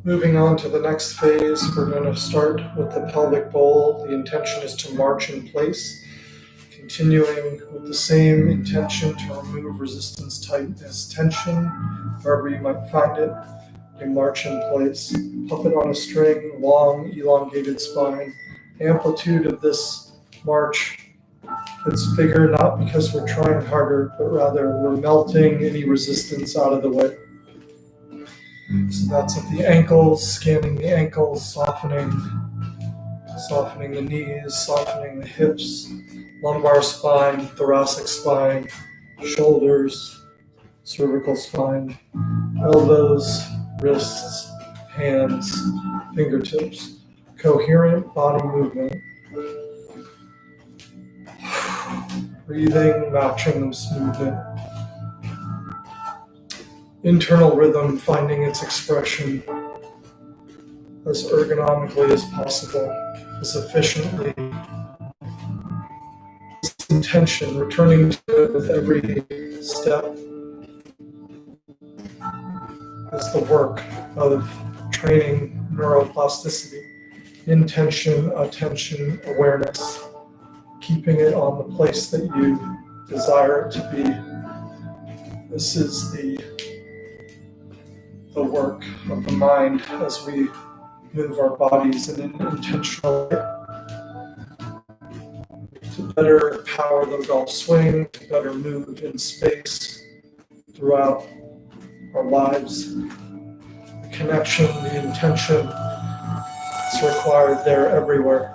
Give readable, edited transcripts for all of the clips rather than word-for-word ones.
Moving on to the next phase, we're going to start with the pelvic bowl. The intention is to march in place, continuing with the same intention to remove resistance, tightness, tension, wherever you might find it. You march in place, puppet on a string, long, elongated spine. The amplitude of this march gets bigger, not because we're trying harder, but rather we're melting any resistance out of the way. So that's at the ankles, scanning the ankles, softening the knees, softening the hips, lumbar spine, thoracic spine, shoulders, cervical spine, elbows, wrists, hands, fingertips. Coherent body movement. Breathing, matching this movement. Internal rhythm finding its expression as ergonomically as possible, as efficiently. This intention, returning to it with every step, is the work of training neuroplasticity. Intention, attention, awareness, keeping it on the place that you desire it to be. This is the work of the mind as we move our bodies in an intentional way to better power the golf swing, to better move in space throughout our lives. The connection, the intention, it's required there everywhere.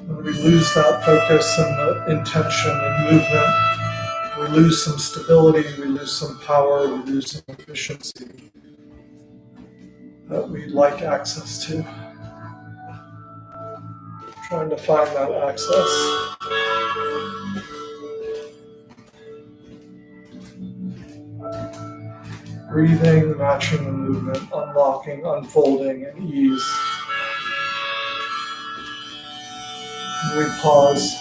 When we lose that focus and the intention and movement, we lose some stability, we lose some power, we lose some efficiency that we'd like access to. Trying to find that access. Breathing, matching the movement, unlocking, unfolding, and ease. And we pause.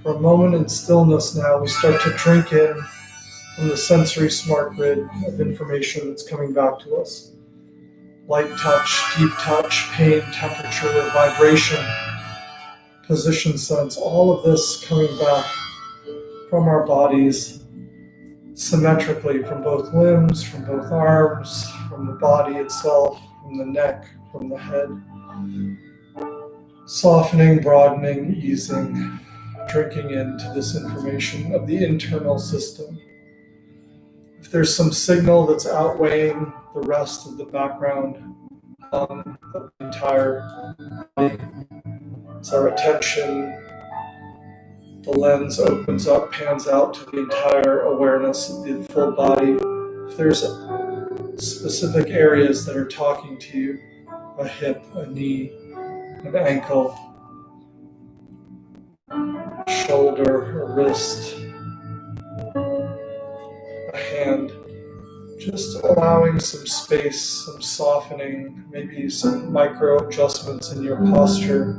For a moment in stillness now, we start to drink in from the sensory smart grid of information that's coming back to us. Light touch, deep touch, pain, temperature, vibration, position sense, all of this coming back from our bodies symmetrically, from both limbs, from both arms, from the body itself, from the neck, from the head. Softening, broadening, easing, drinking into this information of the internal system. If there's some signal that's outweighing the rest of the background of the entire body, it's our attention. The lens opens up, pans out to the entire awareness of the full body. If there's specific areas that are talking to you, a hip, a knee, an ankle, shoulder, a wrist, a hand, just allowing some space, some softening, maybe some micro adjustments in your posture.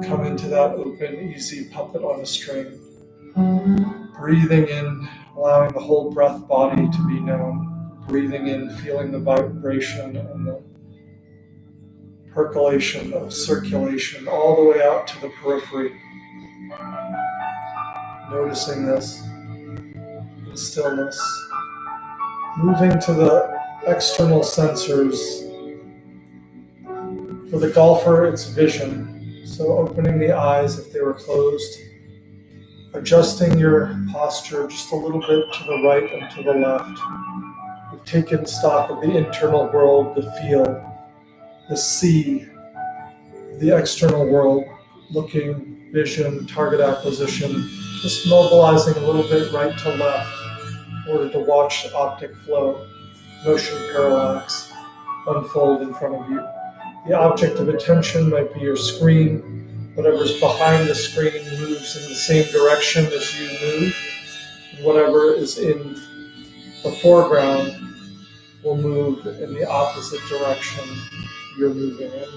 Come into that open, easy puppet on a string. Breathing in, allowing the whole breath body to be known. Breathing in, feeling the vibration and the percolation of circulation all the way out to the periphery. Noticing this in stillness. Moving to the external sensors. For the golfer, it's vision. So opening the eyes if they were closed. Adjusting your posture just a little bit to the right and to the left. You've taken stock of the internal world, the feel, the see, the external world, looking, vision, target acquisition, just mobilizing a little bit right to left in order to watch the optic flow, motion parallax unfold in front of you. The object of attention might be your screen. Whatever's behind the screen moves in the same direction as you move. And whatever is in the foreground will move in the opposite direction you're moving in.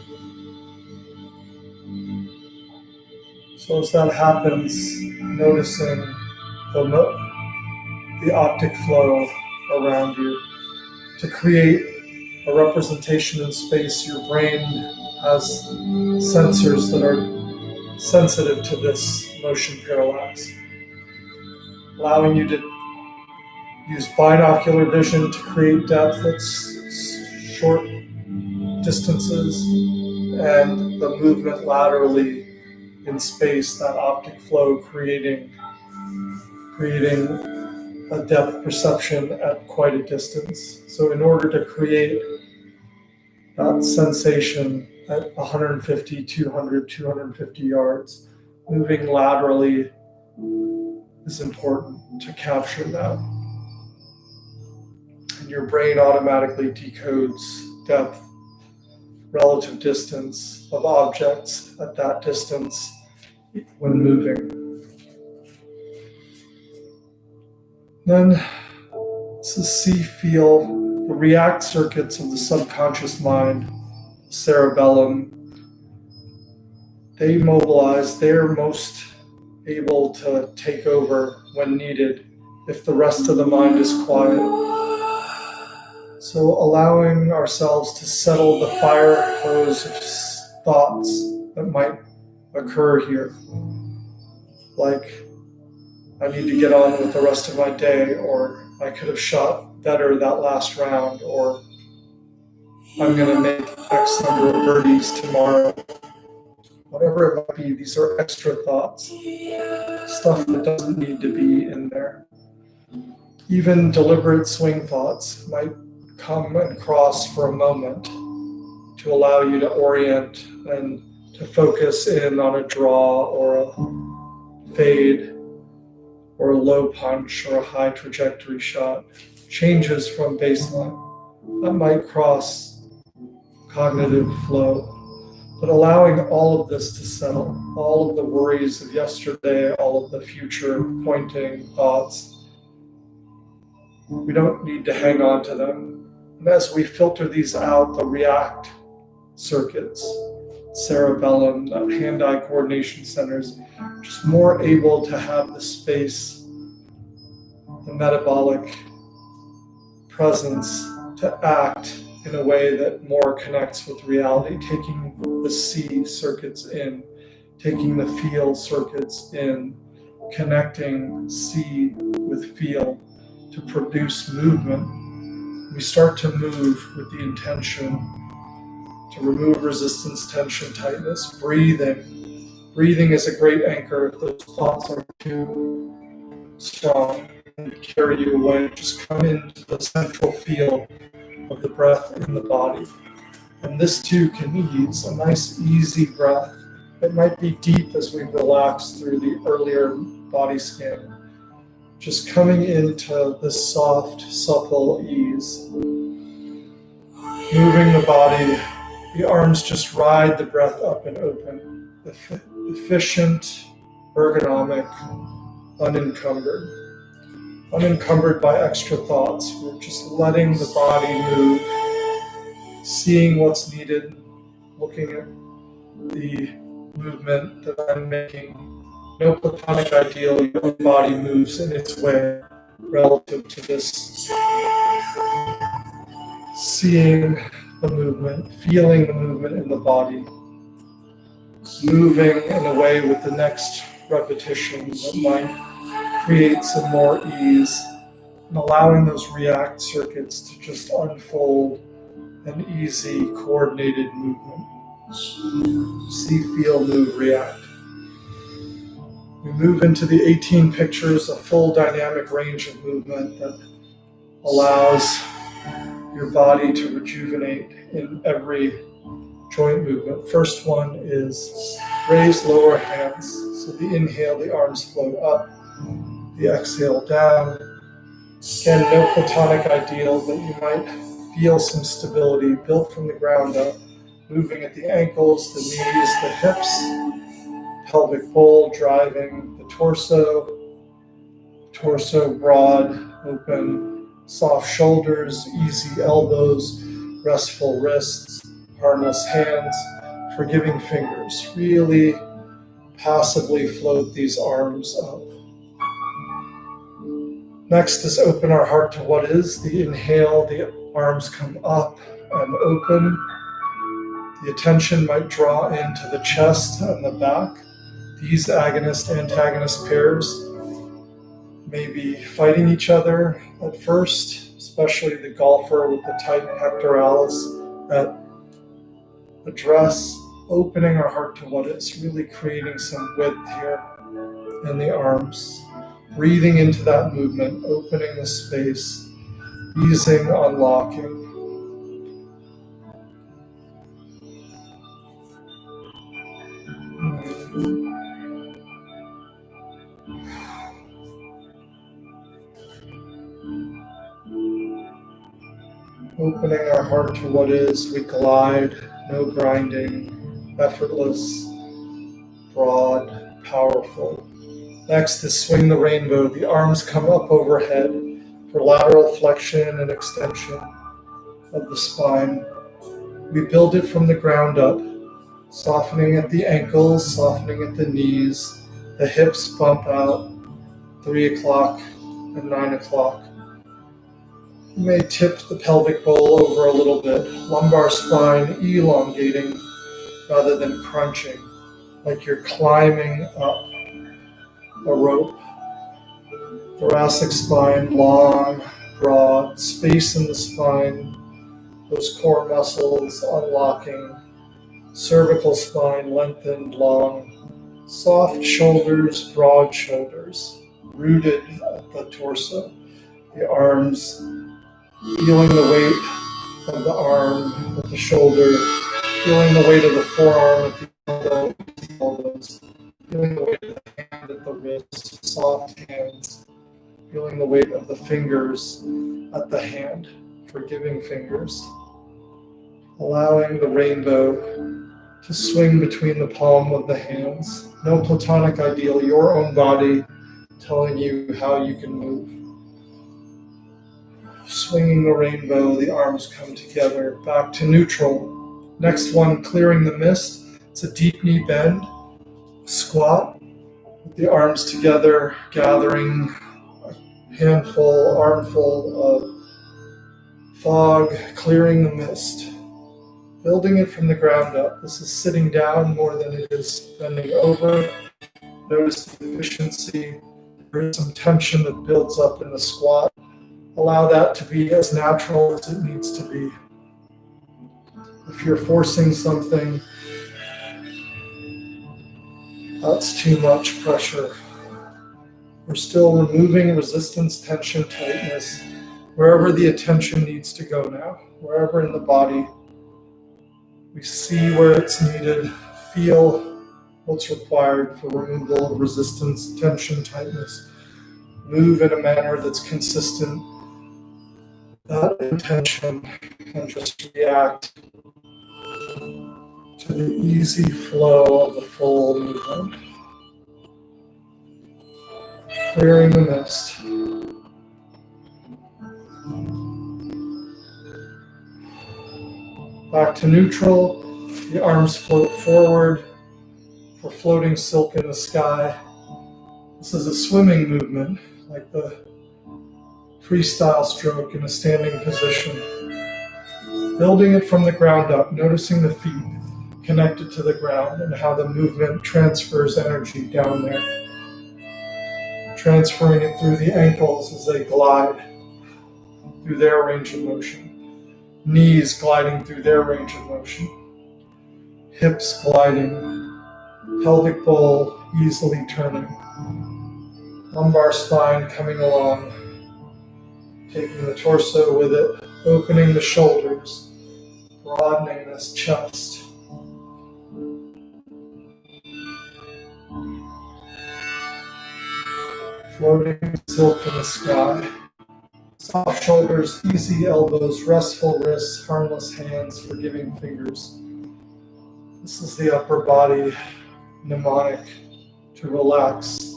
So as that happens, noticing the the optic flow around you. To create a representation in space, your brain has sensors that are sensitive to this motion parallax, allowing you to use binocular vision to create depth at short distances and the movement laterally in space, that optic flow creating a depth perception at quite a distance. So in order to create that sensation at 150, 200, 250 yards, moving laterally is important to capture that. And your brain automatically decodes depth, relative distance of objects at that distance when moving. Then this is see, feel, the react circuits of the subconscious mind, cerebellum. They mobilize, they're most able to take over when needed if the rest of the mind is quiet. So allowing ourselves to settle the fire hose of thoughts that might occur here, like I need to get on with the rest of my day, or I could have shot better that last round, or I'm going to make X number of birdies tomorrow. Whatever it might be, these are extra thoughts, stuff that doesn't need to be in there. Even deliberate swing thoughts might come and cross for a moment to allow you to orient and to focus in on a draw or a fade or a low punch or a high trajectory shot. Changes from baseline that might cross cognitive flow. But allowing all of this to settle, all of the worries of yesterday, all of the future pointing thoughts, we don't need to hang on to them. And as we filter these out, the react circuits, cerebellum, that hand-eye coordination centers, just more able to have the space, the metabolic presence to act in a way that more connects with reality, taking the see circuits in, taking the feel circuits in, connecting see with feel to produce movement. We start to move with the intention to remove resistance, tension, tightness, breathing. Breathing is a great anchor if those thoughts are too strong and carry you away. Just come into the central feel of the breath in the body. And this too can ease, a nice easy breath. It might be deep as we relax through the earlier body scan. Just coming into this soft, supple ease. Moving the body, the arms just ride the breath up and open. Efficient, ergonomic, unencumbered. Unencumbered by extra thoughts. We're just letting the body move, seeing what's needed, looking at the movement that I'm making. No platonic ideal, your body moves in its way relative to this. Seeing the movement, feeling the movement in the body, moving in a way with the next repetition that might create some more ease, and allowing those react circuits to just unfold an easy, coordinated movement. See, feel, move, react. We move into the 18 pictures, a full dynamic range of movement that allows your body to rejuvenate in every joint movement. First one is raise lower hands. So the inhale, the arms float up. The exhale down. Again, no platonic ideal, but you might feel some stability built from the ground up, moving at the ankles, the knees, the hips, pelvic bowl driving the torso broad, open, soft shoulders, easy elbows, restful wrists, harmless hands, forgiving fingers. Really passively float these arms up. Next is open our heart to what is. The inhale, the arms come up and open. The attention might draw into the chest and the back. These agonist-antagonist pairs may be fighting each other at first, especially the golfer with the tight pectoralis at address, opening our heart to what is, really creating some width here in the arms, breathing into that movement, opening the space, easing, unlocking. Opening our heart to what is, we glide, no grinding, effortless, broad, powerful. Next is swing the rainbow. The arms come up overhead for lateral flexion and extension of the spine. We build it from the ground up, softening at the ankles, softening at the knees. The hips bump out, 3 o'clock and 9 o'clock. You may tip the pelvic bowl over a little bit, lumbar spine elongating rather than crunching, like you're climbing up a rope. Thoracic spine long, broad, space in the spine, those core muscles unlocking. Cervical spine lengthened, long. Soft shoulders, broad shoulders, rooted at the torso. The arms, feeling the weight of the arm at the shoulder, feeling the weight of the forearm at the elbows, feeling the weight of the hand at the wrist, soft hands, feeling the weight of the fingers at the hand, forgiving fingers, allowing the rainbow to swing between the palm of the hands. No platonic ideal, your own body telling you how you can move. Swinging the rainbow, the arms come together, back to neutral. Next one, clearing the mist. It's a deep knee bend, squat, with the arms together, gathering a handful, armful of fog, clearing the mist. Building it from the ground up. This is sitting down more than it is bending over. Notice the efficiency. There is some tension that builds up in the squat. Allow that to be as natural as it needs to be. If you're forcing something, that's too much pressure. We're still removing resistance, tension, tightness, wherever the attention needs to go now, wherever in the body. We see where it's needed, feel what's required for removal of resistance, tension, tightness. Move in a manner that's consistent. That intention can just react to the easy flow of the full movement. Clearing the mist. Back to neutral. The arms float forward for floating silk in the sky. This is a swimming movement, like the freestyle stroke in a standing position. Building it from the ground up, noticing the feet connected to the ground and how the movement transfers energy down there. Transferring it through the ankles as they glide through their range of motion. Knees gliding through their range of motion. Hips gliding. Pelvic bowl easily turning. Lumbar spine coming along. Taking the torso with it, opening the shoulders, broadening this chest. Floating silk in the sky. Soft shoulders, easy elbows, restful wrists, harmless hands, forgiving fingers. This is the upper body mnemonic to relax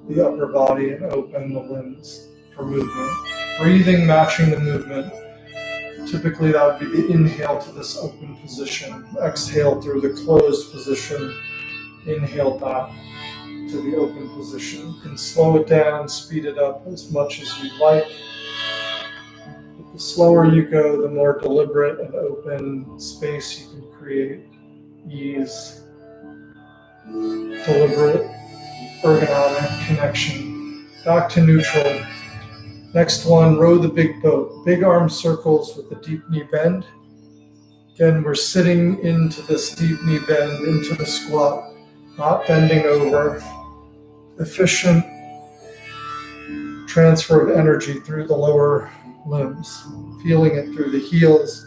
the upper body and open the limbs for movement. Breathing matching the movement. Typically that would be the inhale to this open position. Exhale through the closed position. Inhale back to to the open position. You can slow it down, speed it up as much as you like. But the slower you go, the more deliberate and open space you can create. Ease, deliberate, ergonomic connection. Back to neutral. Next one, row the big boat. Big arm circles with a deep knee bend. Again, we're sitting into this deep knee bend, into the squat, not bending over. Efficient transfer of energy through the lower limbs, feeling it through the heels,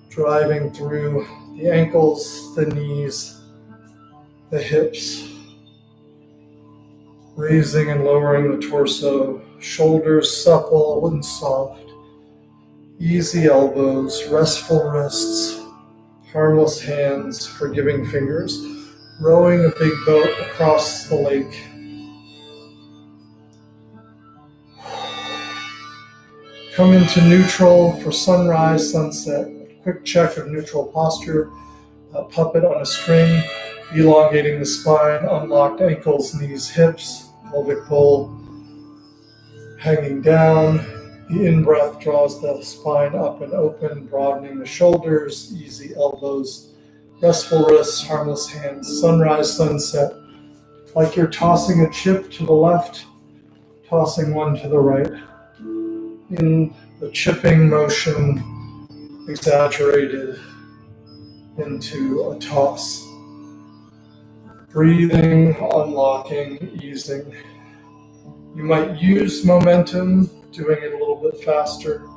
driving through the ankles, the knees, the hips, raising and lowering the torso, shoulders supple and soft, easy elbows, restful wrists, harmless hands, forgiving fingers, rowing a big boat across the lake. Come into neutral for sunrise, sunset. A quick check of neutral posture, a puppet on a string, elongating the spine, unlocked ankles, knees, hips, pelvic bowl hanging down. The in-breath draws the spine up and open, broadening the shoulders, easy elbows, restful wrists, harmless hands. Sunrise, sunset, like you're tossing a chip to the left, tossing one to the right. In the chipping motion, exaggerated into a toss. Breathing, unlocking, easing. You might use momentum, doing it a little bit faster,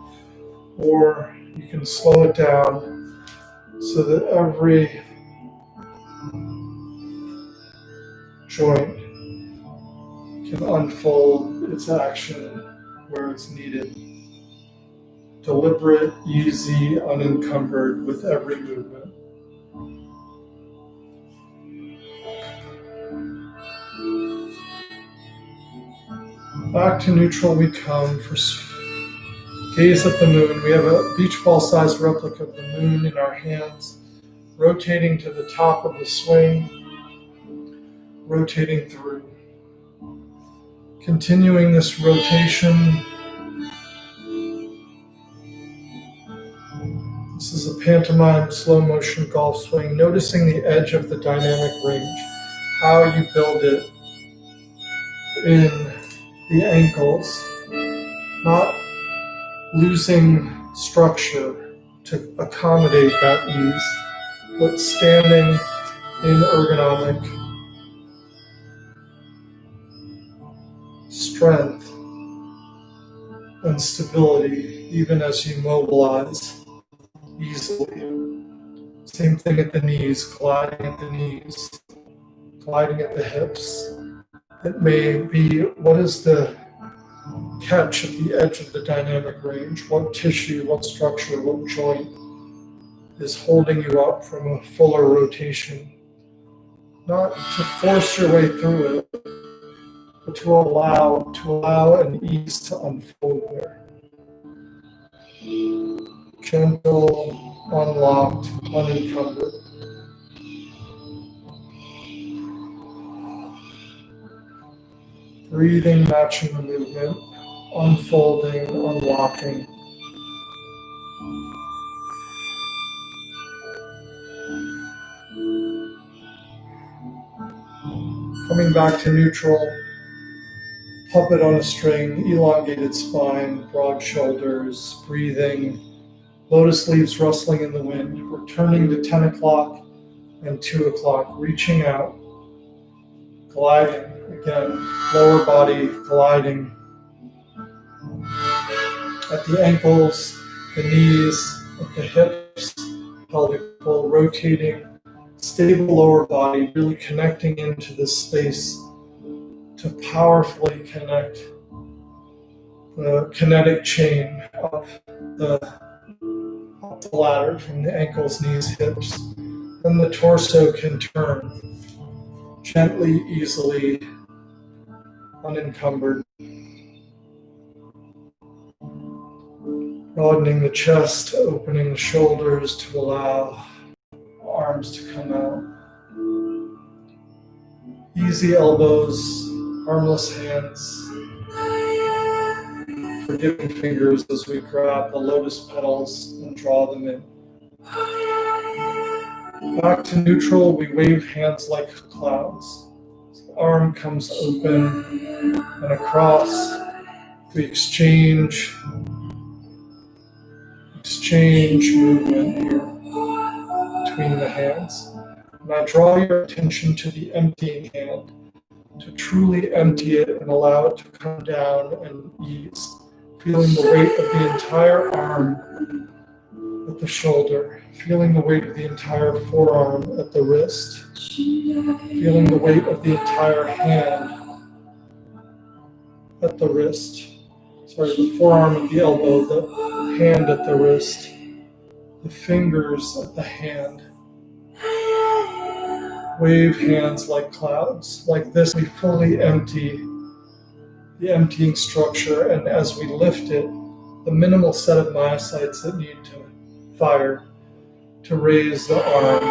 or you can slow it down so that every joint can unfold its action where it's needed. Deliberate, easy, unencumbered with every movement. Back to neutral we come for gaze at the moon. We have a beach ball sized replica of the moon in our hands, rotating to the top of the swing, rotating through. Continuing this rotation. This is a pantomime slow motion golf swing, noticing the edge of the dynamic range, how you build it in the ankles, not losing structure to accommodate that ease, but standing in ergonomic strength and stability, even as you mobilize easily. Same thing at the knees, gliding at the knees, gliding at the hips. It may be, what is the catch at the edge of the dynamic range? What tissue, what structure, what joint is holding you up from a fuller rotation? Not to force your way through it, but to allow an ease to unfold there. Gentle, unlocked, unencumbered. Breathing, matching the movement, unfolding, unlocking. Coming back to neutral, puppet on a string, elongated spine, broad shoulders, breathing, lotus leaves rustling in the wind, returning to 10 o'clock and 2 o'clock, reaching out, gliding, again, lower body gliding at the ankles, the knees, at the hips, pelvic bowl rotating, stable lower body, really connecting into this space to powerfully connect the kinetic chain up the ladder from the ankles, knees, hips. Then the torso can turn gently, easily, unencumbered. Broadening the chest, opening the shoulders to allow arms to come out. Easy elbows, harmless hands, forgiving fingers as we grab the lotus petals and draw them in. Back to neutral, we wave hands like clouds. The arm comes open and across. We exchange movement here between the hands. Now draw your attention to the emptying hand, to truly empty it and allow it to come down and ease, feeling the weight of the entire arm at the shoulder, feeling the weight of the entire forearm at the wrist, feeling the weight of the entire hand at the wrist. Sorry, the forearm at the elbow, the hand at the wrist, the fingers at the hand. Wave hands like clouds. Like this, we fully empty the emptying structure, and as we lift it, the minimal set of myocytes that need to fire to raise the arm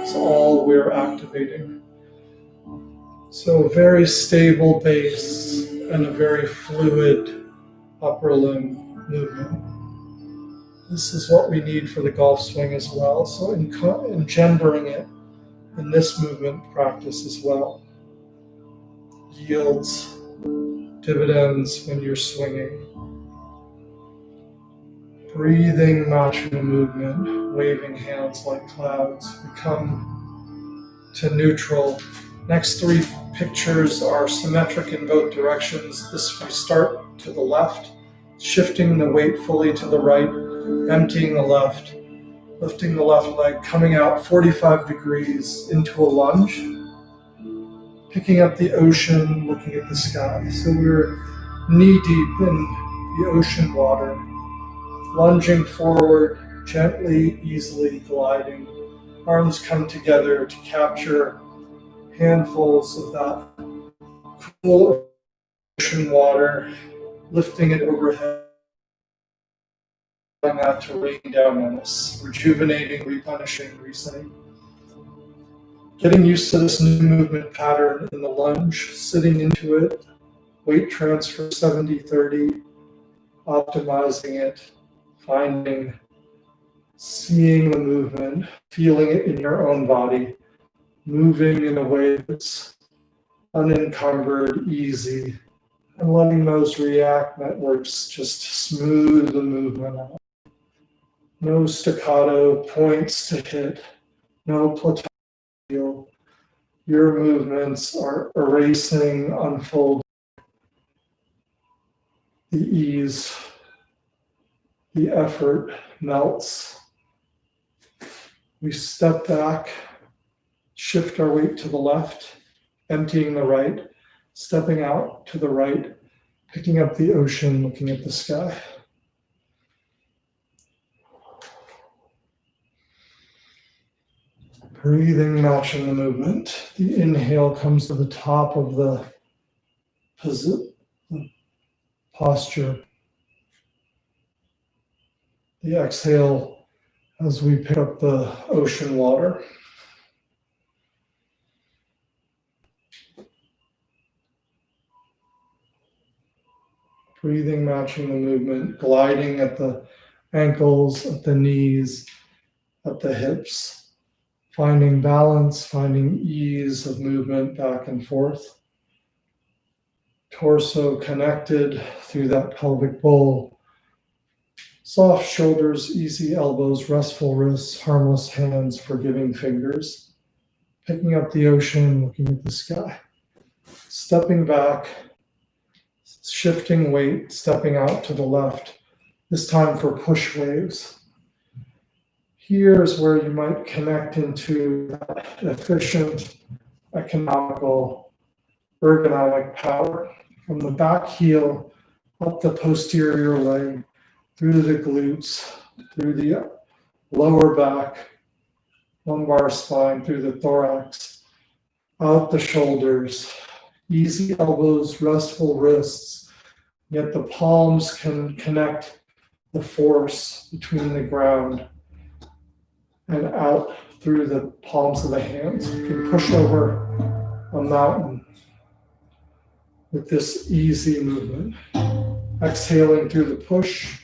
is all we're activating. So a very stable base and a very fluid upper limb movement. This is what we need for the golf swing as well. So engendering it in this movement practice as well yields dividends when you're swinging. Breathing, matching the movement, waving hands like clouds. We come to neutral. Next three pictures are symmetric in both directions. We start to the left, shifting the weight fully to the right, emptying the left, lifting the left leg, coming out 45 degrees into a lunge, picking up the ocean, looking at the sky. So we're knee deep in the ocean water, lunging forward, gently, easily gliding. Arms come together to capture handfuls of that cool ocean water, lifting it overhead, allowing that to rain down on us, rejuvenating, replenishing, resetting. Getting used to this new movement pattern in the lunge, sitting into it, weight transfer 70-30, optimizing it, finding, seeing the movement, feeling it in your own body, moving in a way that's unencumbered, easy, and letting those react networks just smooth the movement out. No staccato points to hit, no plateau. Your movements are erasing, unfolding, the ease, the effort melts. We step back, shift our weight to the left, emptying the right, stepping out to the right, picking up the ocean, looking at the sky. Breathing, matching the movement. The inhale comes to the top of the posture. The exhale as we pick up the ocean water. Breathing, matching the movement, gliding at the ankles, at the knees, at the hips. Finding balance, finding ease of movement back and forth. Torso connected through that pelvic bowl. Soft shoulders, easy elbows, restful wrists, harmless hands, forgiving fingers. Picking up the ocean, looking at the sky. Stepping back, shifting weight, stepping out to the left. This time for push waves. Here's where you might connect into that efficient, economical, ergonomic power. From the back heel, up the posterior leg, through the glutes, through the lower back, lumbar spine, through the thorax, out the shoulders, easy elbows, restful wrists, yet the palms can connect the force between the ground and out through the palms of the hands. You can push over a mountain with this easy movement. Exhaling through the push,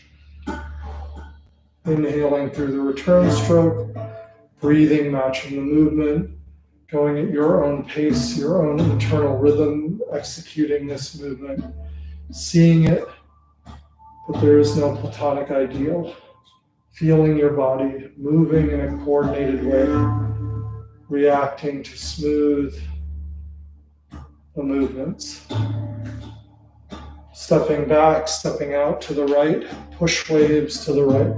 inhaling through the return stroke, breathing matching the movement, going at your own pace, your own internal rhythm, executing this movement, seeing it, but there is no platonic ideal. Feeling your body moving in a coordinated way, reacting to smooth the movements. Stepping back, stepping out to the right, push waves to the right.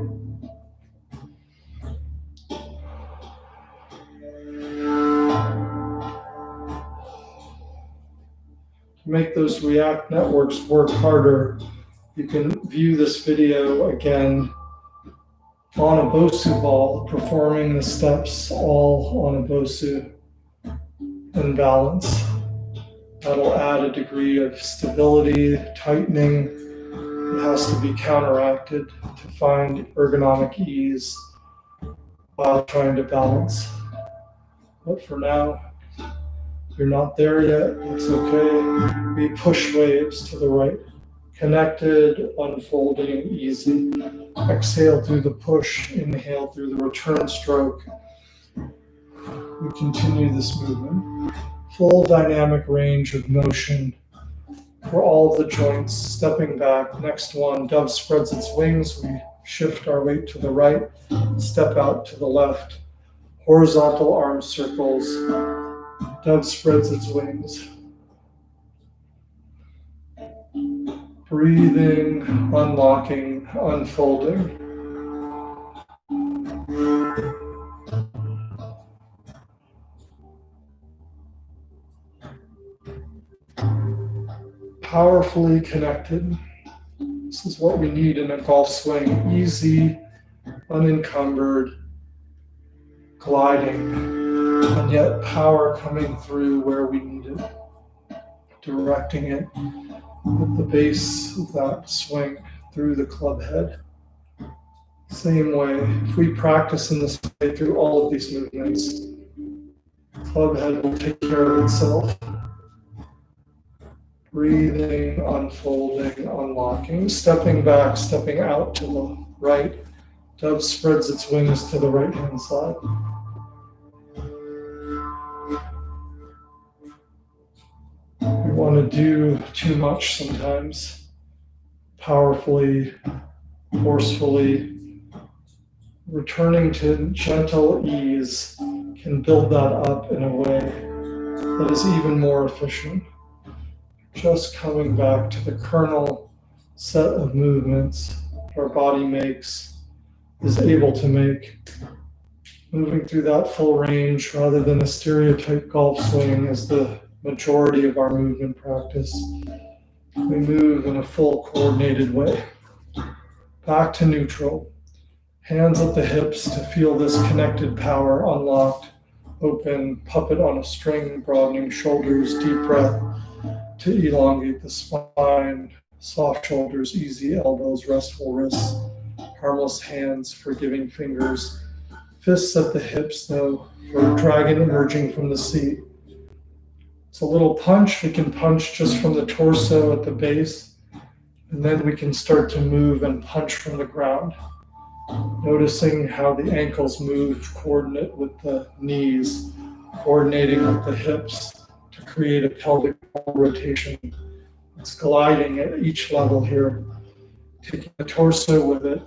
To make those React networks work harder, you can view this video again on a Bosu ball, performing the steps all on a Bosu in balance. That'll add a degree of stability, tightening. It has to be counteracted to find ergonomic ease while trying to balance. But for now, if you're not there yet, it's okay. We push waves to the right. Connected, unfolding, easy. Exhale through the push, inhale through the return stroke. We continue this movement. Full dynamic range of motion for all the joints. Stepping back, next one, dove spreads its wings. We shift our weight to the right, step out to the left. Horizontal arm circles, dove spreads its wings. Breathing, unlocking, unfolding. Powerfully connected. This is what we need in a golf swing. Easy, unencumbered, gliding, and yet power coming through where we need it. Directing it at the base of that swing through the club head. Same way, if we practice in this way through all of these movements, club head will take care of itself. Breathing, unfolding, unlocking, stepping back, stepping out to the right. Dove spreads its wings to the right-hand side. We want to do too much sometimes. Powerfully, forcefully, returning to gentle ease can build that up in a way that is even more efficient. Just coming back to the kernel set of movements our body makes, is able to make. Moving through that full range rather than a stereotype golf swing as the majority of our movement practice. We move in a full coordinated way. Back to neutral. Hands at the hips to feel this connected power unlocked. Open, puppet on a string, broadening shoulders, deep breath to elongate the spine, soft shoulders, easy elbows, restful wrists, harmless hands, forgiving fingers, fists at the hips though, for dragon emerging from the seat. It's a little punch. We can punch just from the torso at the base, and then we can start to move and punch from the ground. Noticing how the ankles move coordinate with the knees, coordinating with the hips to create a pelvic rotation. It's gliding at each level here, taking the torso with it,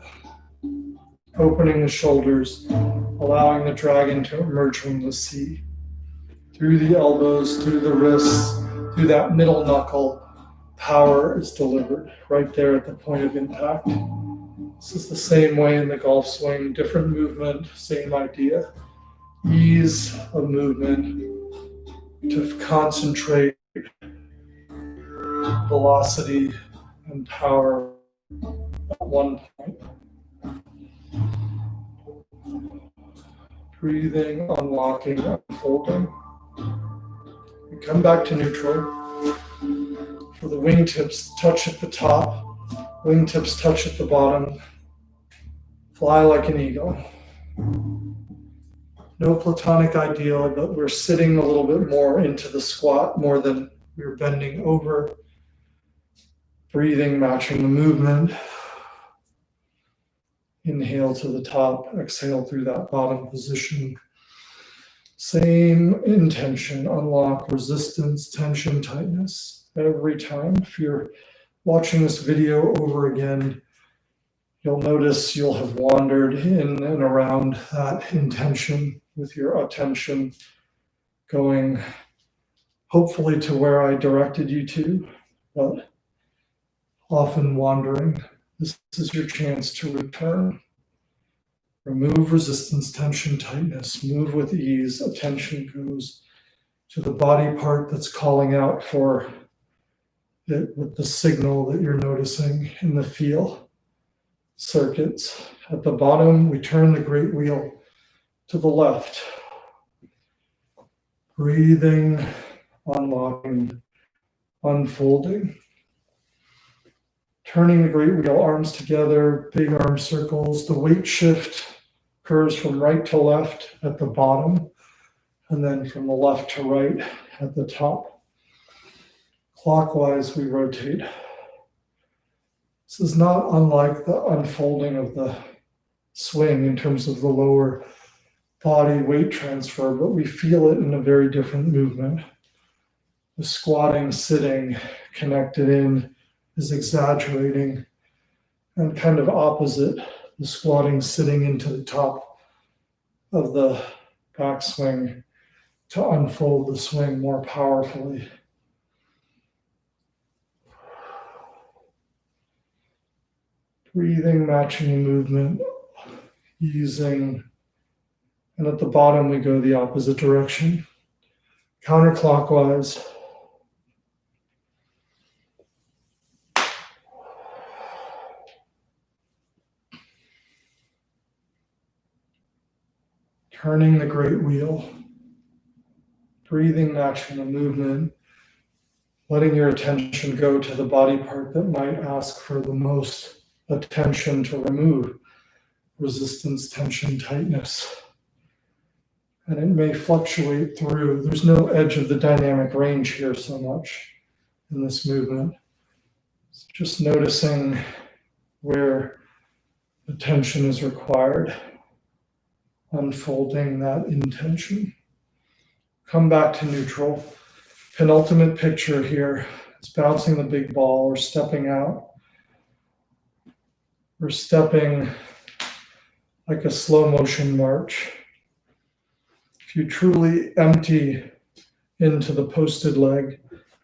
opening the shoulders, allowing the dragon to emerge from the seat. Through the elbows, through the wrists, through that middle knuckle, power is delivered right there at the point of impact. This is the same way in the golf swing, different movement, same idea. Ease of movement to concentrate velocity and power at one point. Breathing, unlocking, unfolding. We come back to neutral. For the wingtips, touch at the top. Wingtips touch at the bottom. Fly like an eagle. No platonic ideal, but we're sitting a little bit more into the squat more than we're bending over. Breathing, matching the movement. Inhale to the top, exhale through that bottom position. Same intention, unlock resistance, tension, tightness. Every time, if you're watching this video over again, you'll notice you'll have wandered in and around that intention with your attention going hopefully to where I directed you to, but often wandering. This is your chance to return. Remove resistance, tension, tightness. Move with ease. Attention goes to the body part that's calling out for it with the signal that you're noticing in the feel circuits. At the bottom, we turn the great wheel to the left. Breathing, unlocking, unfolding. Turning the great wheel, arms together, big arm circles. The weight shift occurs from right to left at the bottom, and then from the left to right at the top. Clockwise, we rotate. This is not unlike the unfolding of the swing in terms of the lower body weight transfer, but we feel it in a very different movement. The squatting, sitting, connected in is exaggerating and kind of opposite. The squatting, sitting into the top of the backswing to unfold the swing more powerfully. Breathing, matching the movement, easing. And at the bottom, we go the opposite direction, counterclockwise. Turning the great wheel, breathing, matching the movement, letting your attention go to the body part that might ask for the most attention to remove resistance, tension, tightness. And it may fluctuate through. There's no edge of the dynamic range here so much in this movement. It's just noticing where attention is required, unfolding that intention. Come back to neutral. Penultimate picture here. It's bouncing the big ball or stepping out. We're stepping like a slow motion march. If you truly empty into the posted leg,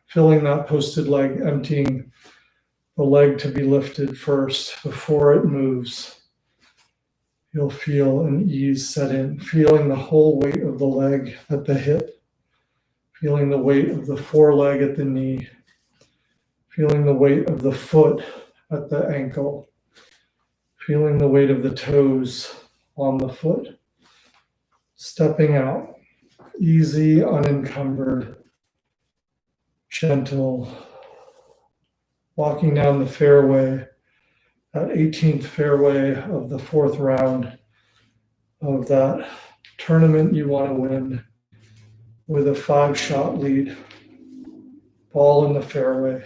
filling that posted leg, emptying the leg to be lifted first before it moves, you'll feel an ease set in, feeling the whole weight of the leg at the hip, feeling the weight of the foreleg at the knee, feeling the weight of the foot at the ankle, feeling the weight of the toes on the foot. Stepping out, easy, unencumbered, gentle, walking down the fairway, that 18th fairway of the fourth round of that tournament you want to win with a 5-shot lead, ball in the fairway,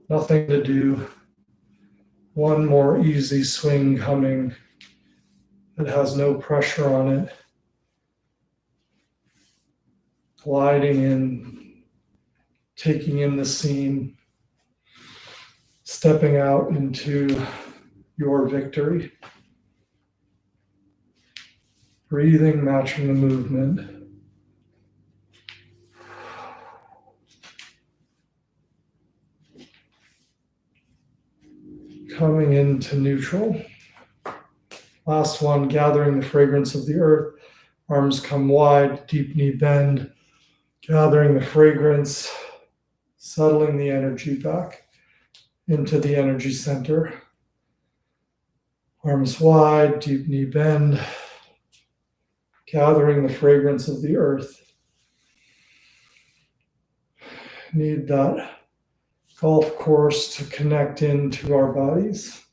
nothing to do, one more easy swing coming that has no pressure on it, gliding in, taking in the scene, stepping out into your victory. Breathing, matching the movement. Coming into neutral. Last one, gathering the fragrance of the earth. Arms come wide, deep knee bend. Gathering the fragrance, settling the energy back into the energy center. Arms wide, deep knee bend. Gathering the fragrance of the earth. Need that golf course to connect into our bodies.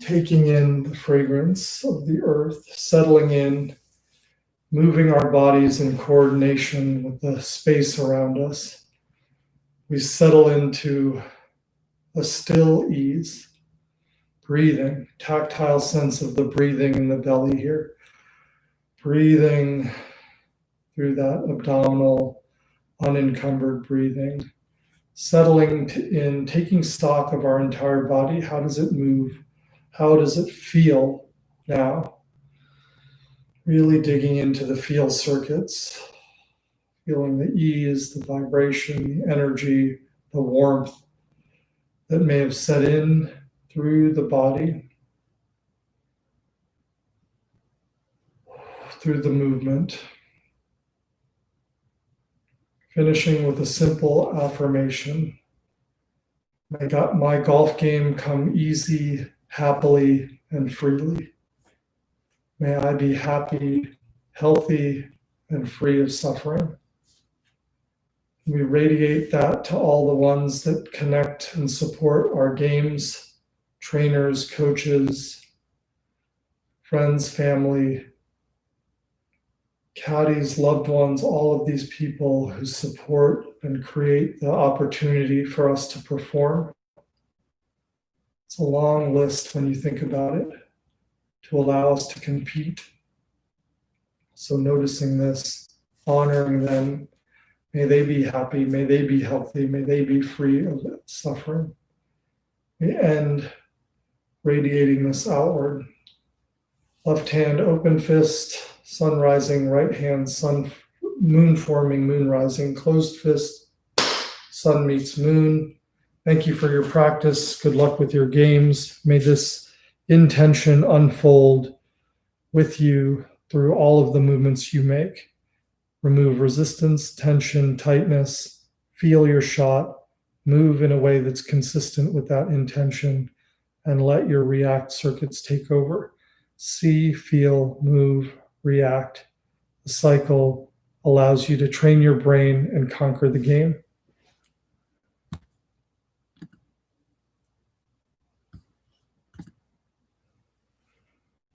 Taking in the fragrance of the earth, settling in, moving our bodies in coordination with the space around us. We settle into a still ease, breathing, tactile sense of the breathing in the belly here. Breathing through that abdominal, unencumbered breathing. Settling in, taking stock of our entire body. How does it move? How does it feel now? Really digging into the feel circuits, feeling the ease, the vibration, the energy, the warmth that may have set in through the body, through the movement. Finishing with a simple affirmation. My golf game come easy, happily, and freely. May I be happy, healthy, and free of suffering. We radiate that to all the ones that connect and support our games, trainers, coaches, friends, family, caddies, loved ones, all of these people who support and create the opportunity for us to perform. It's a long list when you think about it, to allow us to compete. So noticing this, honoring them, may they be happy, may they be healthy, may they be free of suffering. We end radiating this outward. Left hand open fist, sun rising, right hand sun, moon forming, moon rising, closed fist, sun meets moon. Thank you for your practice. Good luck with your games. May this intention unfold with you through all of the movements you make. Remove resistance, tension, tightness, feel your shot, move in a way that's consistent with that intention, and let your react circuits take over. See, feel, move, react. The cycle allows you to train your brain and conquer the game.